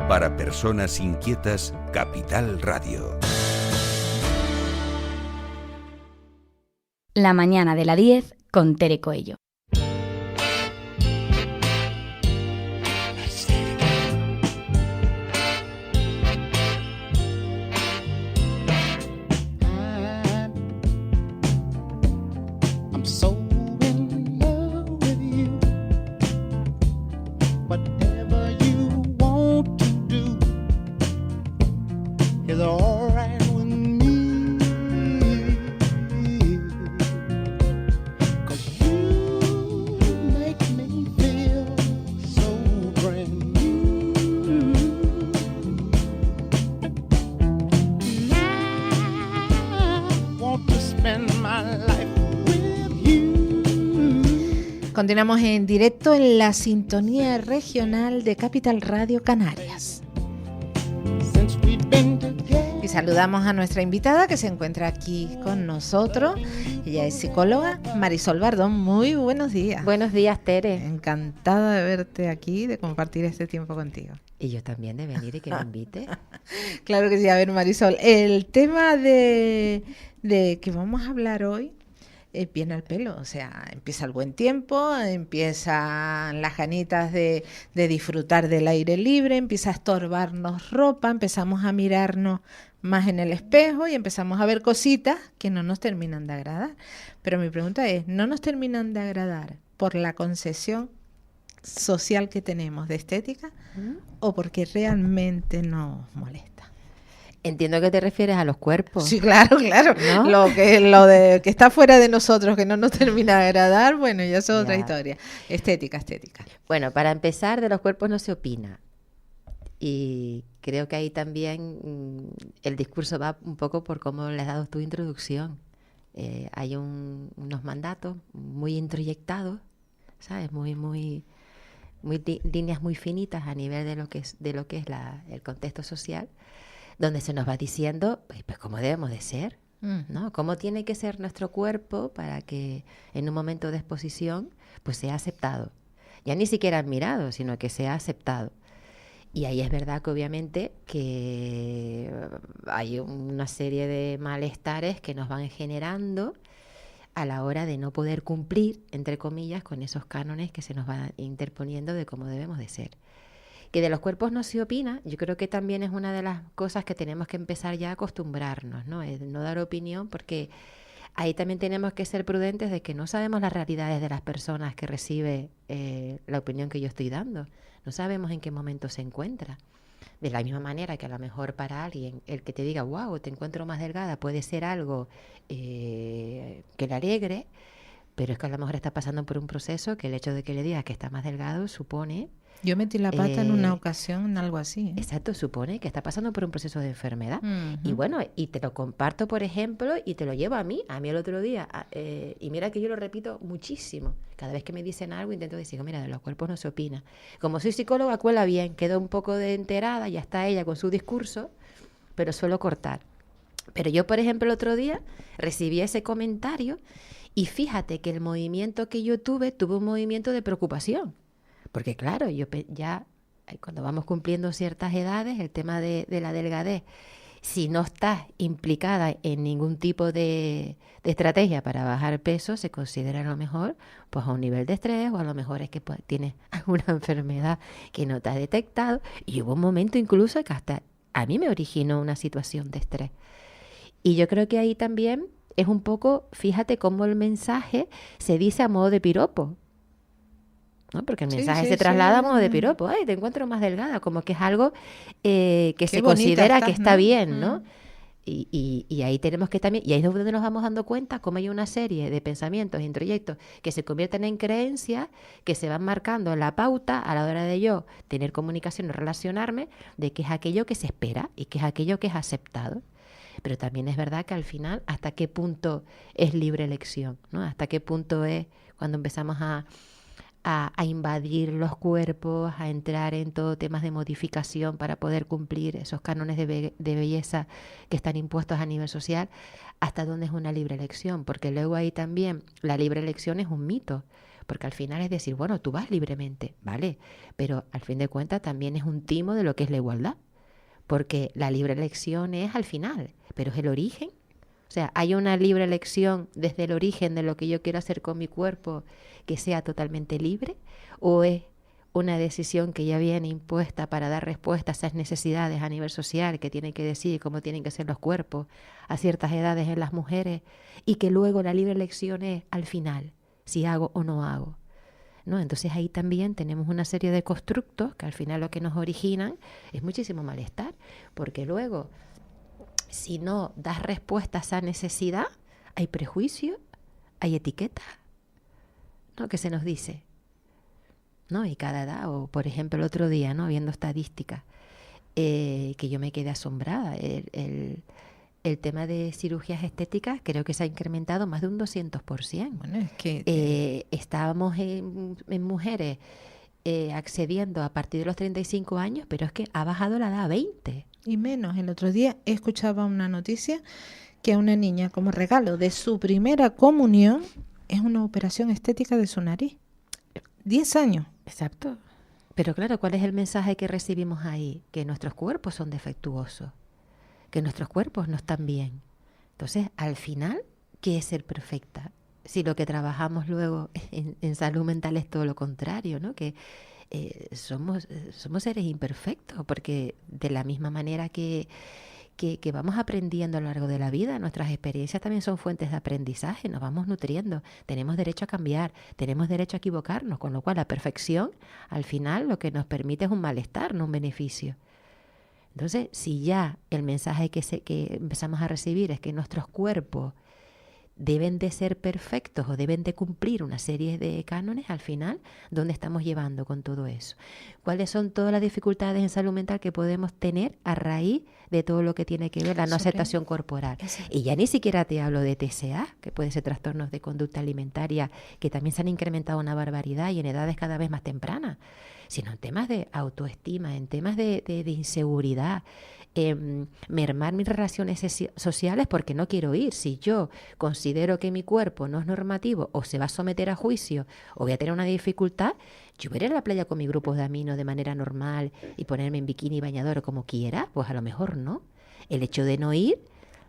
Para personas inquietas, Capital Radio. La mañana de la 10 con Tere Coello. Continuamos en directo en la sintonía regional de Capital Radio Canarias. Y saludamos a nuestra invitada que se encuentra aquí con nosotros. Ella es psicóloga, Marisol Bardón. Muy buenos días. Buenos días, Tere. Encantada de verte aquí, de compartir este tiempo contigo. Y yo también de venir y que me invite. Claro que sí. A ver, Marisol, el tema de que vamos a hablar hoy viene al pelo, o sea, empieza el buen tiempo, empiezan las ganitas de disfrutar del aire libre, empieza a estorbarnos ropa, empezamos a mirarnos más en el espejo y empezamos a ver cositas que no nos terminan de agradar. Pero mi pregunta es, ¿no nos terminan de agradar por la concepción social que tenemos de estética o porque realmente nos molesta? Entiendo que te refieres a los cuerpos. Sí, claro, ¿no? Lo de que está fuera de nosotros, que no nos termina de agradar, bueno, ya es otra historia. Estética. Bueno, para empezar, de los cuerpos no se opina. Y creo que ahí también el discurso va un poco por cómo le has dado tu introducción. Hay unos mandatos muy introyectados, ¿sabes? Muy líneas muy finitas a nivel de lo que es el contexto social, donde se nos va diciendo pues cómo debemos de ser, ¿no? Cómo tiene que ser nuestro cuerpo para que en un momento de exposición pues sea aceptado. Ya ni siquiera admirado, sino que sea aceptado. Y ahí es verdad que obviamente que hay una serie de malestares que nos van generando a la hora de no poder cumplir, entre comillas, con esos cánones que se nos van interponiendo de cómo debemos de ser. Que de los cuerpos no se opina, yo creo que también es una de las cosas que tenemos que empezar ya a acostumbrarnos, ¿no? Es no dar opinión, porque ahí también tenemos que ser prudentes de que no sabemos las realidades de las personas que recibe la opinión que yo estoy dando. No sabemos en qué momento se encuentra. De la misma manera que a lo mejor para alguien el que te diga, wow, te encuentro más delgada, puede ser algo que le alegre, pero es que a lo mejor está pasando por un proceso que el hecho de que le digas que está más delgado supone... Yo metí la pata en una ocasión en algo así, ¿eh? Exacto, supone que está pasando por un proceso de enfermedad. Uh-huh. Y bueno, y te lo comparto, por ejemplo, y te lo llevo a mí el otro día. Y mira que yo lo repito muchísimo. Cada vez que me dicen algo intento decir, mira, de los cuerpos no se opina. Como soy psicóloga, cuela bien, quedo un poco de enterada, ya está ella con su discurso, pero suelo cortar. Pero yo, por ejemplo, el otro día recibí ese comentario y fíjate que el movimiento que yo tuve un movimiento de preocupación. Porque claro, yo ya cuando vamos cumpliendo ciertas edades, el tema de la delgadez, si no estás implicada en ningún tipo de estrategia para bajar peso, se considera a lo mejor pues a un nivel de estrés, o a lo mejor es que pues, tienes alguna enfermedad que no te has detectado. Y hubo un momento incluso que hasta a mí me originó una situación de estrés. Y yo creo que ahí también es un poco, fíjate cómo el mensaje se dice a modo de piropo, ¿no? Porque el mensaje se traslada a modo de piropo. Ay, te encuentro más delgada, como que es algo que se considera que está bien, ¿no? Y ahí tenemos que también, y ahí es donde nos vamos dando cuenta cómo hay una serie de pensamientos, introyectos que se convierten en creencias, que se van marcando la pauta a la hora de yo tener comunicación o relacionarme, de qué es aquello que se espera y qué es aquello que es aceptado. Pero también es verdad que al final, hasta qué punto es libre elección, ¿no? Hasta qué punto es cuando empezamos a invadir los cuerpos, a entrar en todo temas de modificación para poder cumplir esos cánones de belleza que están impuestos a nivel social, hasta dónde es una libre elección, porque luego ahí también la libre elección es un mito, Porque al final es decir, bueno, tú vas libremente, ¿vale? Pero al fin de cuentas también es un timo de lo que es la igualdad. Porque la libre elección es al final, pero es el origen. O sea, hay una libre elección desde el origen de lo que yo quiero hacer con mi cuerpo que sea totalmente libre, o es una decisión que ya viene impuesta para dar respuesta a esas necesidades a nivel social que tienen que decidir cómo tienen que ser los cuerpos a ciertas edades en las mujeres, y que luego la libre elección es al final, si hago o no hago, ¿no? Entonces ahí también tenemos una serie de constructos que al final lo que nos originan es muchísimo malestar, porque luego si no das respuesta a esa necesidad, hay prejuicio, hay etiquetas, ¿no? Que se nos dice, ¿no? Y cada edad, o por ejemplo el otro día, ¿no? Viendo estadísticas, que yo me quedé asombrada. El tema de cirugías estéticas creo que se ha incrementado más de un 200%. Bueno, es que estábamos en mujeres accediendo a partir de los 35 años, pero es que ha bajado la edad a 20. y menos. El otro día escuchaba una noticia que a una niña, como regalo de su primera comunión, es una operación estética de su nariz. 10 años. Exacto. Pero claro, ¿cuál es el mensaje que recibimos ahí? Que nuestros cuerpos son defectuosos, que nuestros cuerpos no están bien. Entonces, al final, ¿qué es ser perfecta? Si lo que trabajamos luego en salud mental es todo lo contrario, ¿no? Que somos seres imperfectos, porque de la misma manera que vamos aprendiendo a lo largo de la vida, nuestras experiencias también son fuentes de aprendizaje, nos vamos nutriendo, tenemos derecho a cambiar, tenemos derecho a equivocarnos, con lo cual la perfección, al final, lo que nos permite es un malestar, no un beneficio. Entonces, si ya el mensaje que empezamos a recibir es que nuestros cuerpos deben de ser perfectos o deben de cumplir una serie de cánones, al final, ¿dónde estamos llevando con todo eso? ¿Cuáles son todas las dificultades en salud mental que podemos tener a raíz de todo lo que tiene que ver la no aceptación corporal? Y ya ni siquiera te hablo de TCA, que pueden ser trastornos de conducta alimentaria, que también se han incrementado una barbaridad y en edades cada vez más tempranas, sino en temas de autoestima, en temas de inseguridad, mermar mis relaciones sociales porque no quiero ir. Si yo considero que mi cuerpo no es normativo o se va a someter a juicio o voy a tener una dificultad, yo voy a ir a la playa con mi grupo de amigos de manera normal y ponerme en bikini y bañador como quiera, pues a lo mejor no. El hecho de no ir,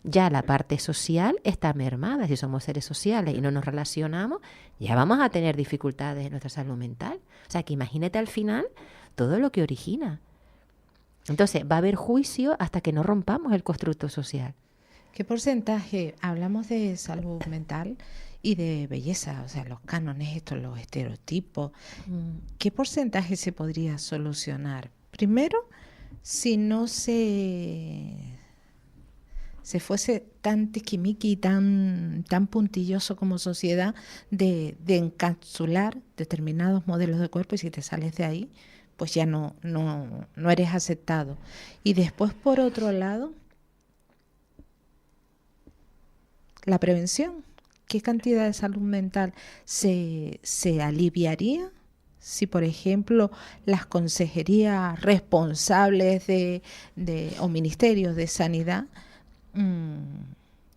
ya la parte social está mermada. Si somos seres sociales y no nos relacionamos, ya vamos a tener dificultades en nuestra salud mental. O sea, que imagínate al final todo lo que origina. Entonces, va a haber juicio hasta que no rompamos el constructo social. ¿Qué porcentaje? Hablamos de salud mental y de belleza, o sea, los cánones, estos, los estereotipos. ¿Qué porcentaje se podría solucionar? Primero, si no se fuese tan tiquimiqui, tan puntilloso como sociedad de encapsular determinados modelos de cuerpo, y si te sales de ahí, pues ya no eres aceptado. Y después, por otro lado, la prevención. ¿Qué cantidad de salud mental se aliviaría si, por ejemplo, las consejerías responsables o ministerios de sanidad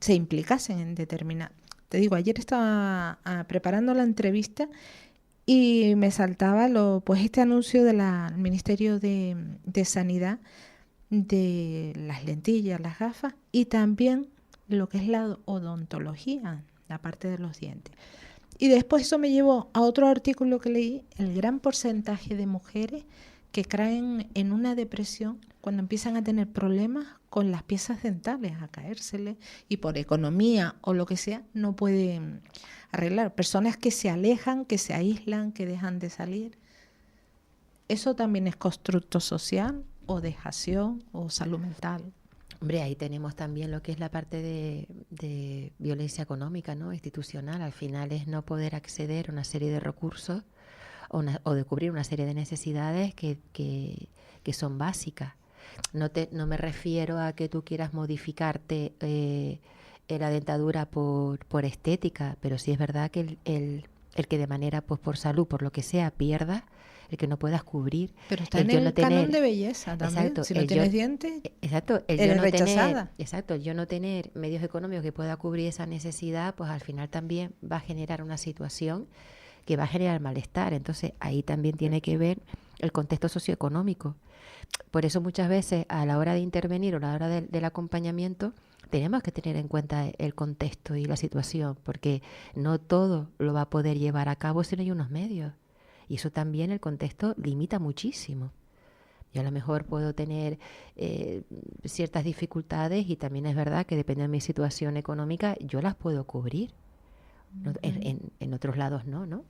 se implicasen en determinar? Te digo, ayer estaba preparando la entrevista y me saltaba este anuncio del Ministerio de Sanidad de las lentillas, las gafas, y también lo que es la odontología, la parte de los dientes. Y después eso me llevó a otro artículo que leí, el gran porcentaje de mujeres que caen en una depresión cuando empiezan a tener problemas con las piezas dentales, a caérseles, y por economía o lo que sea, no pueden arreglar. Personas que se alejan, que se aíslan, que dejan de salir. ¿Eso también es constructo social o dejación o salud mental? Hombre, ahí tenemos también lo que es la parte de violencia económica, ¿no? Institucional. Al final es no poder acceder a una serie de recursos o de cubrir una serie de necesidades que son básicas. No me refiero a que tú quieras modificarte la dentadura por estética, pero sí es verdad que el que de manera, pues por salud, por lo que sea, pierdas, el que no puedas cubrir. Pero está en el canon de belleza también. Exacto, si no tienes dientes, exacto, eres rechazada. El yo no tener medios económicos que pueda cubrir esa necesidad, pues al final también va a generar una situación que va a generar malestar. Entonces, ahí también tiene que ver el contexto socioeconómico. Por eso muchas veces a la hora de intervenir o a la hora del acompañamiento tenemos que tener en cuenta el contexto y la situación, porque no todo lo va a poder llevar a cabo si no hay unos medios. Y eso también el contexto limita muchísimo. Yo a lo mejor puedo tener ciertas dificultades y también es verdad que depende de mi situación económica, yo las puedo cubrir. No, en otros lados no.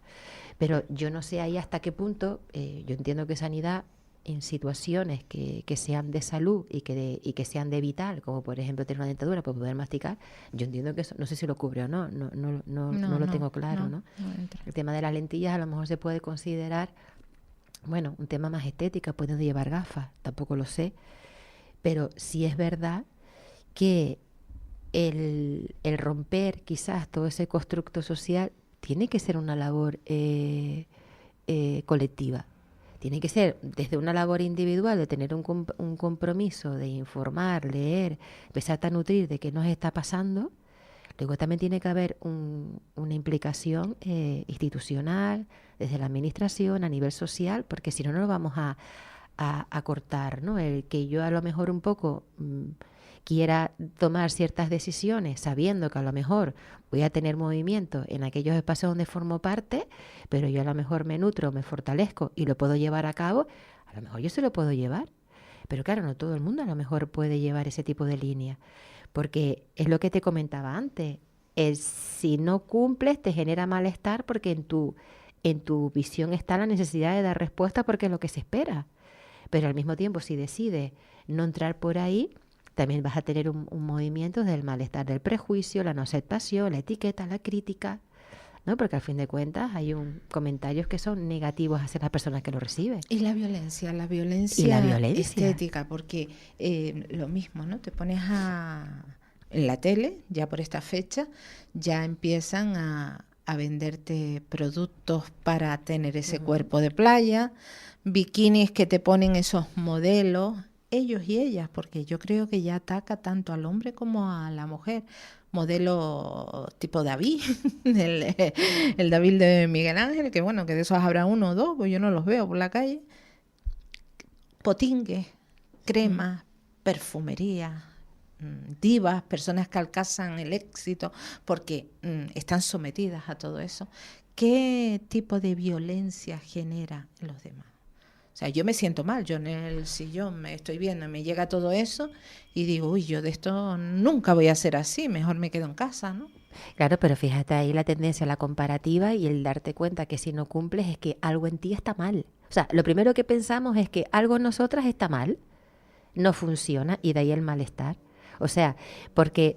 Pero yo no sé ahí hasta qué punto, yo entiendo que sanidad en situaciones que sean de salud y que sean de vital, como por ejemplo tener una dentadura para poder masticar, yo entiendo que eso, no sé si lo cubre o no lo tengo claro, ¿no? El tema de las lentillas a lo mejor se puede considerar, bueno, un tema más estética, pueden llevar gafas, tampoco lo sé, pero sí es verdad que el romper quizás todo ese constructo social tiene que ser una labor colectiva. Tiene que ser desde una labor individual de tener un compromiso de informar, leer, empezar a nutrir de qué nos está pasando. Luego también tiene que haber una implicación institucional, desde la administración, a nivel social, porque si no, no lo vamos a cortar, ¿no? El que yo a lo mejor un poco quiera tomar ciertas decisiones sabiendo que a lo mejor voy a tener movimiento en aquellos espacios donde formo parte, pero yo a lo mejor me nutro, me fortalezco y lo puedo llevar a cabo, a lo mejor yo se lo puedo llevar. Pero claro, no todo el mundo a lo mejor puede llevar ese tipo de línea, porque es lo que te comentaba antes, si no cumples te genera malestar porque en tu visión está la necesidad de dar respuesta porque es lo que se espera. Pero al mismo tiempo, si decides no entrar por ahí, también vas a tener un movimiento del malestar, del prejuicio, la no aceptación, la etiqueta, la crítica, ¿no? Porque al fin de cuentas hay comentarios que son negativos hacia las personas que lo reciben. Y la violencia estética, porque lo mismo, ¿no? Te pones en la tele, ya por esta fecha, ya empiezan a venderte productos para tener ese cuerpo de playa, bikinis que te ponen esos modelos, ellos y ellas, porque yo creo que ya ataca tanto al hombre como a la mujer. Modelo tipo David, el David de Miguel Ángel, que bueno, que de esos habrá uno o dos, pues yo no los veo por la calle. Potingues, cremas, perfumería, divas, personas que alcanzan el éxito porque están sometidas a todo eso. ¿Qué tipo de violencia genera en los demás? O sea, yo me siento mal, yo en el sillón me estoy viendo, me llega todo eso y digo, uy, yo de esto nunca voy a ser así, mejor me quedo en casa, ¿no? Claro, pero fíjate ahí la tendencia a la comparativa y el darte cuenta que si no cumples es que algo en ti está mal. O sea, lo primero que pensamos es que algo en nosotras está mal, no funciona y de ahí el malestar. O sea, porque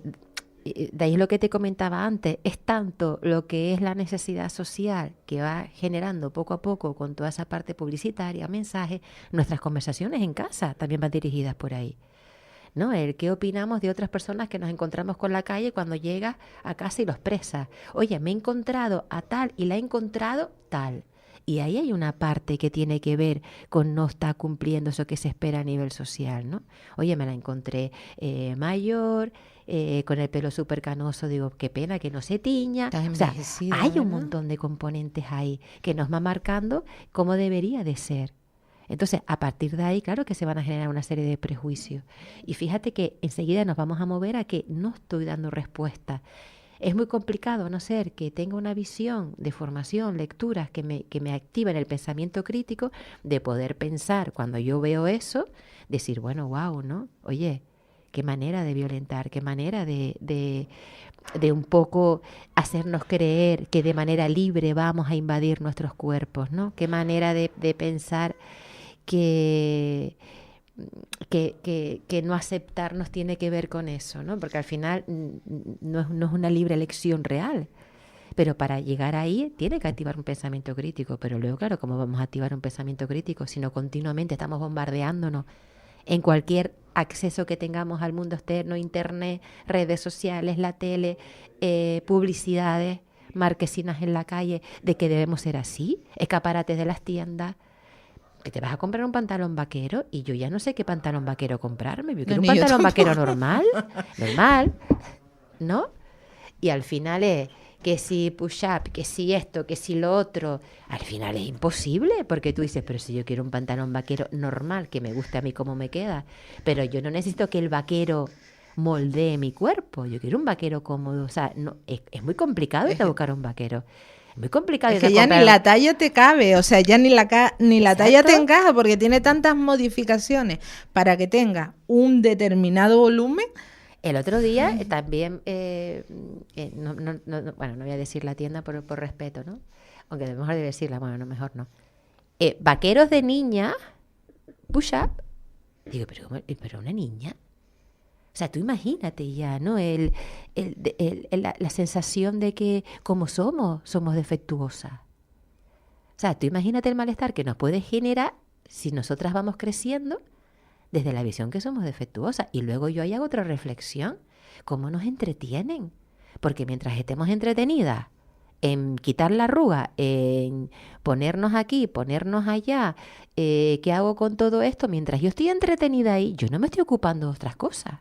de ahí es lo que te comentaba antes, es tanto lo que es la necesidad social que va generando poco a poco con toda esa parte publicitaria, mensajes, nuestras conversaciones en casa también van dirigidas por ahí, ¿no? El qué opinamos de otras personas que nos encontramos con la calle cuando llegas a casa y lo expresas. Oye, me he encontrado a tal y la he encontrado tal. Y ahí hay una parte que tiene que ver con no estar cumpliendo eso que se espera a nivel social, ¿no? Oye, me la encontré mayor, con el pelo súper canoso, digo, qué pena que no se tiña. O sea, hay un montón de componentes ahí que nos va marcando cómo debería de ser. Entonces, a partir de ahí, claro que se van a generar una serie de prejuicios. Y fíjate que enseguida nos vamos a mover a que no estoy dando respuesta. Es muy complicado, a no ser que tenga una visión de formación, lecturas que me activen el pensamiento crítico, de poder pensar cuando yo veo eso, decir, bueno, wow, ¿no? Oye, qué manera de violentar, qué manera de un poco hacernos creer que de manera libre vamos a invadir nuestros cuerpos, ¿no? Qué manera de pensar que no aceptarnos tiene que ver con eso, ¿no? Porque al final no es una libre elección real. Pero para llegar ahí tiene que activar un pensamiento crítico. Pero luego, claro, ¿cómo vamos a activar un pensamiento crítico si no continuamente estamos bombardeándonos en cualquier acceso que tengamos al mundo externo, internet, redes sociales, la tele, publicidades, marquesinas en la calle, de que debemos ser así, escaparates de las tiendas? Que te vas a comprar un pantalón vaquero y yo ya no sé qué pantalón vaquero comprarme. Yo quiero un pantalón vaquero normal, ¿no? Y al final es que si push-up, que si esto, que si lo otro. Al final es imposible, porque tú dices, pero si yo quiero un pantalón vaquero normal, que me guste a mí cómo me queda, pero yo no necesito que el vaquero moldee mi cuerpo, yo quiero un vaquero cómodo. O sea, no, es muy complicado irte a buscar un vaquero. Es muy complicado. Es que ya ni la talla te cabe, o sea, ya ni la talla te encaja porque tiene tantas modificaciones para que tenga un determinado volumen. El otro día también, bueno, no voy a decir la tienda por respeto, ¿no? Aunque de mejor de decirla, bueno, no, mejor no. Vaqueros de niña, push-up. Digo, pero una niña. O sea, tú imagínate ya, ¿no? La sensación de que como somos defectuosas. O sea, tú imagínate el malestar que nos puede generar si nosotras vamos creciendo desde la visión que somos defectuosas. Y luego yo ahí hago otra reflexión. ¿Cómo nos entretienen? Porque mientras estemos entretenidas en quitar la arruga, en ponernos aquí, ponernos allá, ¿qué hago con todo esto? Mientras yo estoy entretenida ahí, yo no me estoy ocupando de otras cosas.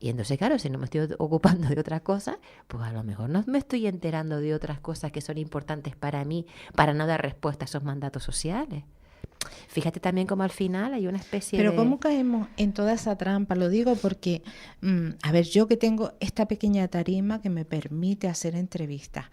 Y entonces, claro, si no me estoy ocupando de otras cosas, pues a lo mejor no me estoy enterando de otras cosas que son importantes para mí, para no dar respuesta a esos mandatos sociales. Fíjate también cómo al final hay una especie Pero de... ¿cómo caemos en toda esa trampa? Lo digo porque, a ver, yo que tengo esta pequeña tarima que me permite hacer entrevistas,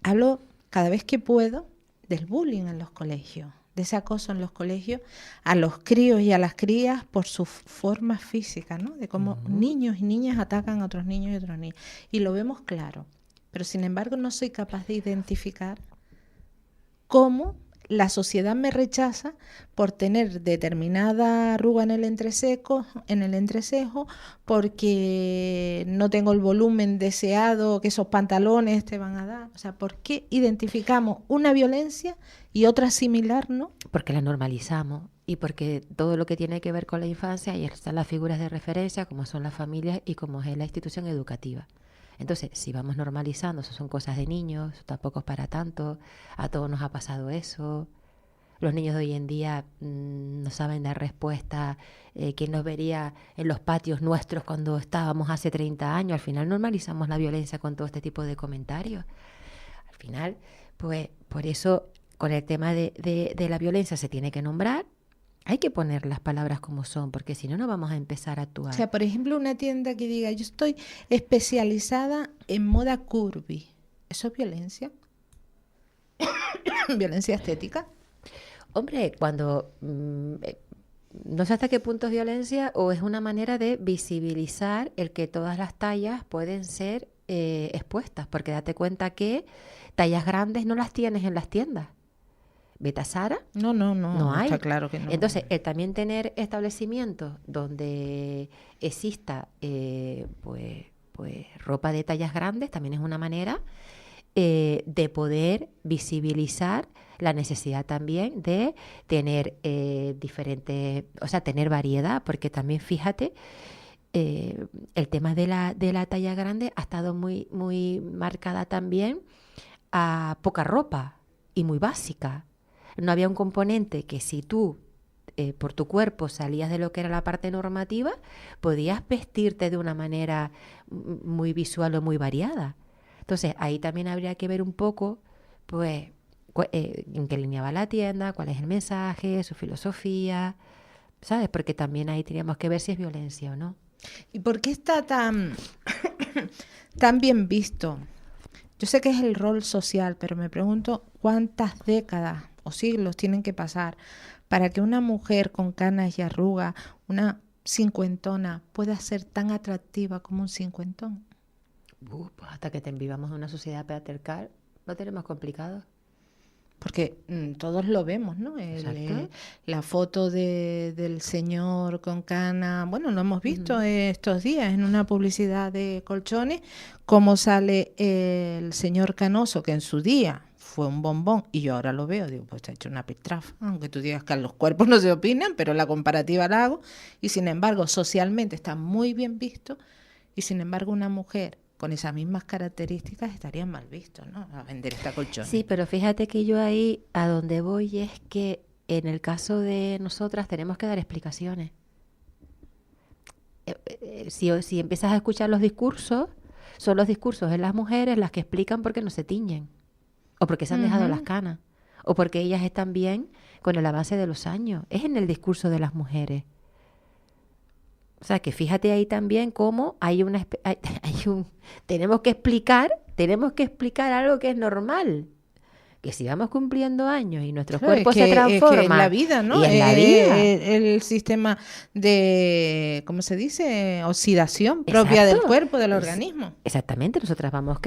hablo cada vez que puedo del bullying en los colegios, de ese acoso en los colegios a los críos y a las crías por su forma física, ¿no? De cómo niños y niñas atacan a otros niños y otros niños. Y lo vemos claro, pero sin embargo no soy capaz de identificar cómo la sociedad me rechaza por tener determinada arruga en el entrecejo, porque no tengo el volumen deseado que esos pantalones te van a dar. O sea, ¿por qué identificamos una violencia y otra similar, no? Porque la normalizamos y porque todo lo que tiene que ver con la infancia, ahí están las figuras de referencia, como son las familias y como es la institución educativa. Entonces, si vamos normalizando, eso son cosas de niños, tampoco es para tanto, a todos nos ha pasado eso. Los niños de hoy en día no saben dar respuesta. ¿Quién nos vería en los patios nuestros cuando estábamos hace 30 años? Al final normalizamos la violencia con todo este tipo de comentarios. Al final, pues por eso con el tema de la violencia se tiene que nombrar. Hay que poner las palabras como son, porque si no, no vamos a empezar a actuar. O sea, por ejemplo, una tienda que diga, yo estoy especializada en moda curvy. ¿Eso es violencia? ¿Violencia estética? Hombre, cuando no sé hasta qué punto es violencia o es una manera de visibilizar el que todas las tallas pueden ser expuestas, porque date cuenta que tallas grandes no las tienes en las tiendas. ¿Vete a Zara? No hay. Está claro que no. Entonces, el también tener establecimientos donde exista pues ropa de tallas grandes también es una manera de poder visibilizar la necesidad también de tener diferentes, o sea, tener variedad, porque también fíjate, el tema de la talla grande ha estado muy, muy marcada también a poca ropa y muy básica. No había un componente que si tú por tu cuerpo salías de lo que era la parte normativa, podías vestirte de una manera muy visual o muy variada. Entonces, ahí también habría que ver un poco, pues, en qué línea va la tienda, cuál es el mensaje, su filosofía, ¿sabes? Porque también ahí teníamos que ver si es violencia o no. ¿Y por qué está tan bien visto? Yo sé que es el rol social, pero me pregunto cuántas décadas o siglos tienen que pasar para que una mujer con canas y arrugas, una cincuentona, pueda ser tan atractiva como un cincuentón. Pues hasta que vivamos en una sociedad patriarcal, lo tenemos complicado. Porque todos lo vemos, ¿no? La foto del señor con cana, bueno, lo hemos visto estos días en una publicidad de colchones, cómo sale el señor canoso, que en su día fue un bombón, y yo ahora lo veo, digo, pues está hecho una piltrafa, aunque tú digas que los cuerpos no se opinan, pero la comparativa la hago, y sin embargo, socialmente está muy bien visto, y sin embargo una mujer con esas mismas características estaría mal visto, ¿no? A vender esta colchón. Sí, pero fíjate que yo ahí a donde voy es que en el caso de nosotras tenemos que dar explicaciones. Si empiezas a escuchar los discursos, son los discursos de las mujeres las que explican por qué no se tiñen, o porque se han dejado las canas, o porque ellas están bien con el avance de los años. Es en el discurso de las mujeres. O sea, que fíjate ahí también cómo tenemos que explicar algo que es normal. Que si vamos cumpliendo años y nuestros cuerpos se transforman. Es la vida, ¿no? Y es la vida. El sistema de, ¿cómo se dice? Oxidación propia del cuerpo, del organismo. Exactamente. Nosotras vamos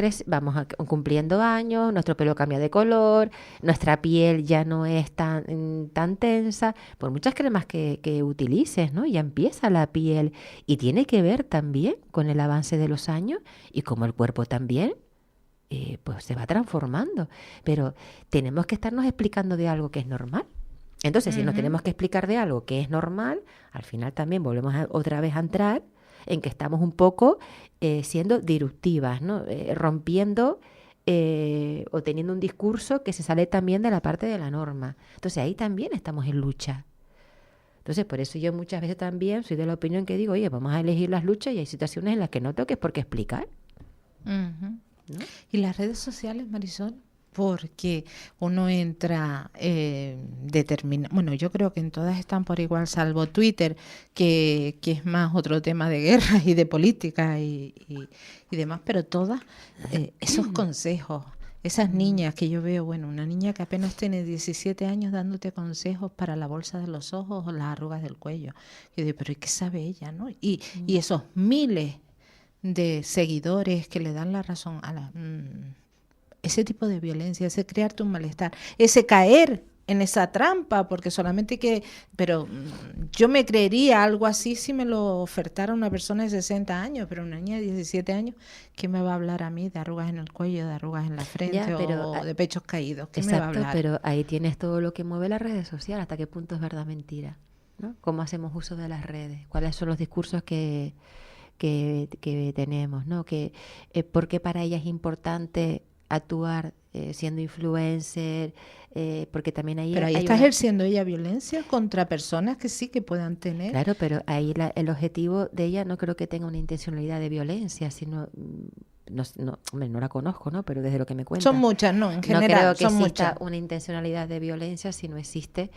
cumpliendo años, nuestro pelo cambia de color, nuestra piel ya no es tan tensa. Por muchas cremas que utilices, ¿no? Ya empieza la piel. Y tiene que ver también con el avance de los años y como el cuerpo también. Pues se va transformando, pero tenemos que estarnos explicando de algo que es normal. Entonces, si nos tenemos que explicar de algo que es normal, al final también volvemos otra vez a entrar en que estamos un poco siendo disruptivas, ¿no? Rompiendo o teniendo un discurso que se sale también de la parte de la norma. Entonces, ahí también estamos en lucha. Entonces, por eso yo muchas veces también soy de la opinión que digo, oye, vamos a elegir las luchas y hay situaciones en las que no tengo por qué explicar. ¿No? ¿Y las redes sociales, Marisol? Porque uno entra, bueno, yo creo que en todas están por igual, salvo Twitter, que es más otro tema de guerra y de política y demás, pero todas, esos consejos, esas niñas que yo veo, bueno, una niña que apenas tiene 17 años dándote consejos para la bolsa de los ojos o las arrugas del cuello. Y digo, pero ¿qué sabe ella, no? Y esos miles de seguidores que le dan la razón a ese tipo de violencia, ese crearte un malestar, ese caer en esa trampa, porque pero yo me creería algo así si me lo ofertara una persona de 60 años, pero una niña de 17 años, ¿qué me va a hablar a mí de arrugas en el cuello, de arrugas en la frente o de pechos caídos? ¿Qué me va a hablar? Pero ahí tienes todo lo que mueve las redes sociales, hasta qué punto es verdad mentira, ¿no? ¿Cómo hacemos uso de las redes? ¿Cuáles son los discursos que tenemos, ¿no? Porque para ella es importante actuar siendo influencer, porque también ahí... Pero ahí está ejerciendo ella violencia contra personas que sí que puedan tener... Claro, pero ahí el objetivo de ella no creo que tenga una intencionalidad de violencia, sino... No la conozco, ¿no? Pero desde lo que me cuentan... Son muchas, ¿no? En general, no creo que son exista muchas. una intencionalidad de violencia, sino existe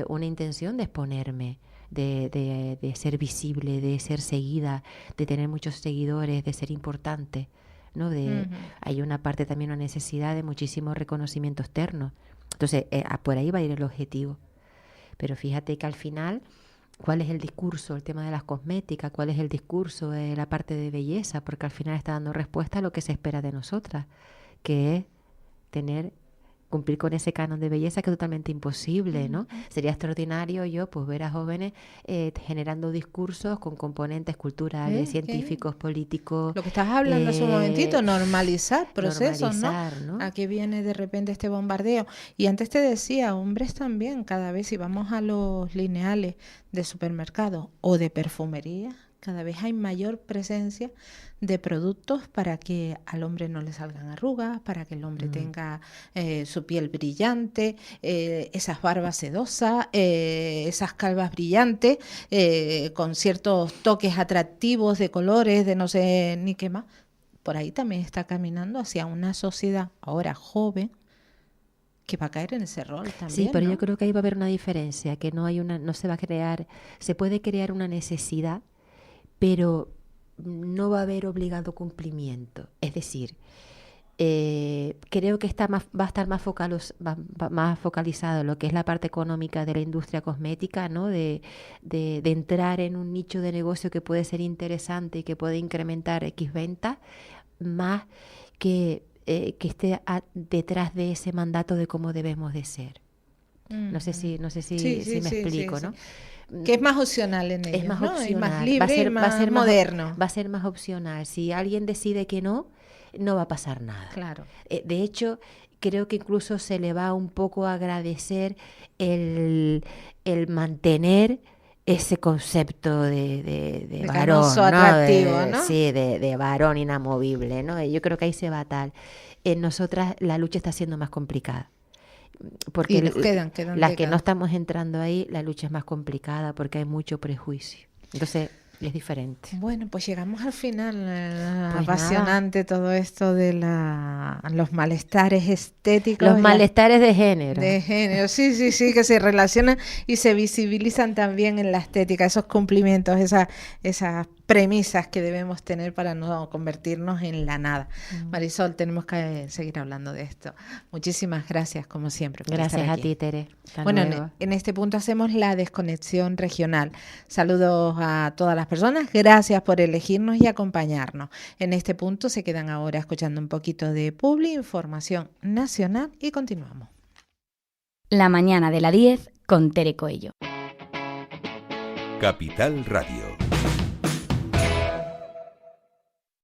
una intención de exponerme, de ser visible, de ser seguida, de tener muchos seguidores, de ser importante, ¿no? Hay una parte también, una necesidad de muchísimo reconocimiento externo. Entonces, por ahí va a ir el objetivo. Pero fíjate que al final, ¿cuál es el discurso? El tema de las cosméticas, ¿cuál es el discurso de la parte de belleza? Porque al final está dando respuesta a lo que se espera de nosotras, que es cumplir con ese canon de belleza que es totalmente imposible, ¿no? Sería extraordinario pues ver a jóvenes generando discursos con componentes culturales, científicos, políticos. Lo que estás hablando hace un momentito, normalizar procesos, ¿no? ¿A qué viene de repente este bombardeo? Y antes te decía, hombres también, cada vez si vamos a los lineales de supermercados o de perfumería, cada vez hay mayor presencia de productos para que al hombre no le salgan arrugas, para que el hombre tenga su piel brillante, esas barbas sedosas, esas calvas brillantes, con ciertos toques atractivos de colores, de no sé ni qué más. Por ahí también está caminando hacia una sociedad ahora joven que va a caer en ese rol también. Sí, pero ¿no? yo creo que ahí va a haber una diferencia, que no se va a crear, se puede crear una necesidad, pero no va a haber obligado cumplimiento. Es decir, creo que va a estar más focalizado en lo que es la parte económica de la industria cosmética, ¿no? De entrar en un nicho de negocio que puede ser interesante y que puede incrementar X ventas, más que esté detrás de ese mandato de cómo debemos de ser. No sé si me explico, ¿no? Que es más opcional en ellos, es más ¿no? opcional, Y más libre y más moderno. Va a ser más opcional. Si alguien decide que no va a pasar nada. Claro. De hecho, creo que incluso se le va un poco a agradecer el mantener ese concepto de varón, ¿no? Atractivo, ¿no? Sí, de varón inamovible, ¿no? Yo creo que ahí se va tal. En nosotras la lucha está siendo más complicada. Porque y quedan las que no estamos entrando ahí, la lucha es más complicada porque hay mucho prejuicio. Entonces, es diferente. Bueno, pues llegamos al final. Pues Apasionante todo esto de los malestares estéticos. Los malestares de género. De género, sí, que se relacionan y se visibilizan también en la estética, esos cumplimientos, esas premisas que debemos tener para no convertirnos en la nada. Marisol, tenemos que seguir hablando de esto. Muchísimas gracias, como siempre. Gracias a ti, Tere. Hasta bueno, luego. en este punto hacemos la desconexión regional. Saludos a todas las personas. Gracias por elegirnos y acompañarnos. En este punto se quedan ahora escuchando un poquito de Publi, información nacional y continuamos. La mañana de la 10 con Tere Coello. Capital Radio.